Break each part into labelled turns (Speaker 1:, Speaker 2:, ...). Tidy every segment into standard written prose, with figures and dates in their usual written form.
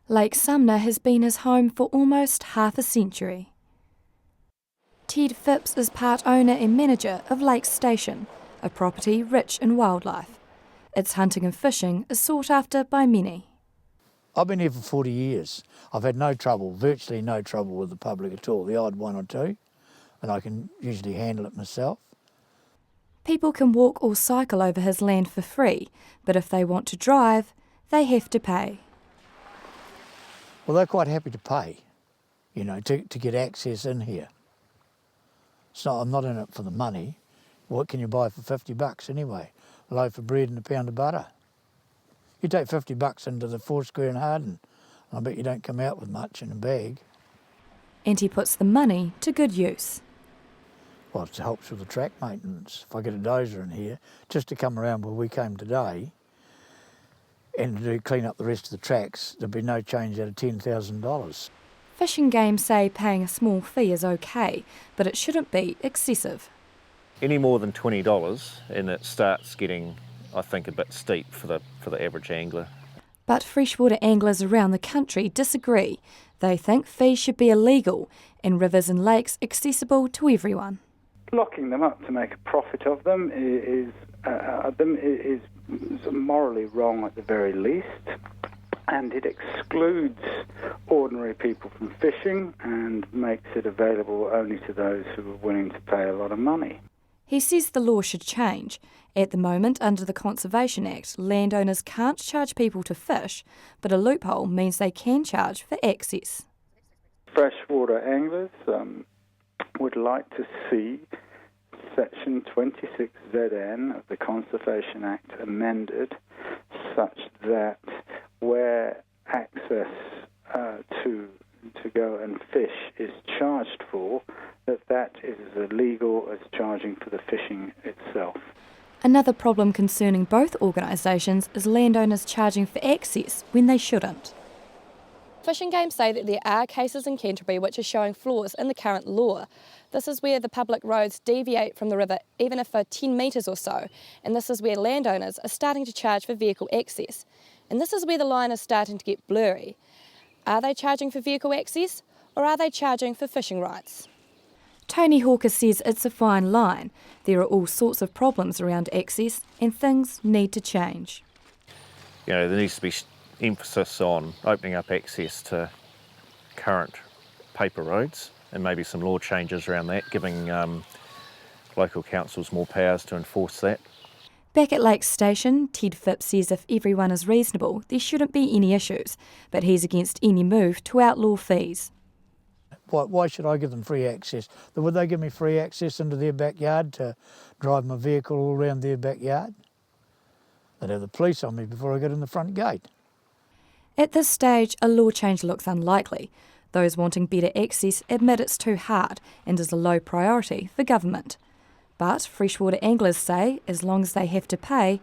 Speaker 1: Lake Sumner has been his home for almost half a century. Ted Phipps is part owner and manager of Lake Station, a property rich in wildlife. Its hunting and fishing is sought after by many.
Speaker 2: I've been here for 40 years. I've had no trouble, virtually no trouble with the public at all. The odd one or two, and I can usually handle it myself.
Speaker 1: People can walk or cycle over his land for free, but if they want to drive, they have to pay.
Speaker 2: Well, they're quite happy to pay, to get access in here. I'm not in it for the money. What can you buy for $50 anyway? A loaf of bread and a pound of butter. You take $50 into the Foursquare in Harden, and I bet you don't come out with much in a bag.
Speaker 1: And he puts the money to good use.
Speaker 2: Well, it helps with the track maintenance. If I get a dozer in here, just to come around where we came today, and to clean up the rest of the tracks, there'd be no change out of $10,000.
Speaker 1: Fishing game say paying a small fee is okay, but it shouldn't be excessive.
Speaker 3: Any more than $20 and it starts getting, I think, a bit steep for the average angler.
Speaker 1: But freshwater anglers around the country disagree. They think fees should be illegal and rivers and lakes accessible to everyone.
Speaker 4: Locking them up to make a profit of them is morally wrong at the very least, and it excludes ordinary people from fishing and makes it available only to those who are willing to pay a lot of money.
Speaker 1: He says the law should change. At the moment, under the Conservation Act, landowners can't charge people to fish, but a loophole means they can charge for access.
Speaker 4: Freshwater anglers would like to see Section 26ZN of the Conservation Act amended such that where access to go and fish is charged for, that is as illegal as charging for the fishing itself.
Speaker 1: Another problem concerning both organisations is landowners charging for access when they shouldn't. Fishing games say that there are cases in Canterbury which are showing flaws in the current law. This is where the public roads deviate from the river even if for 10 metres or so, and this is where landowners are starting to charge for vehicle access. And this is where the line is starting to get blurry. Are they charging for vehicle access, or are they charging for fishing rights? Tony Hawker says it's a fine line. There are all sorts of problems around access and things need to change.
Speaker 3: There needs to be emphasis on opening up access to current paper roads and maybe some law changes around that, giving local councils more powers to enforce that.
Speaker 1: Back at Lake Station, Ted Phipps says if everyone is reasonable, there shouldn't be any issues, but he's against any move to outlaw fees.
Speaker 2: Why should I give them free access? Would they give me free access into their backyard to drive my vehicle all around their backyard? They'd have the police on me before I got in the front gate.
Speaker 1: At this stage, a law change looks unlikely. Those wanting better access admit it's too hard and is a low priority for government. But freshwater anglers say as long as they have to pay,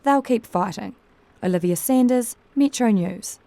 Speaker 1: they'll keep fighting. Olivia Sanders, Metro News.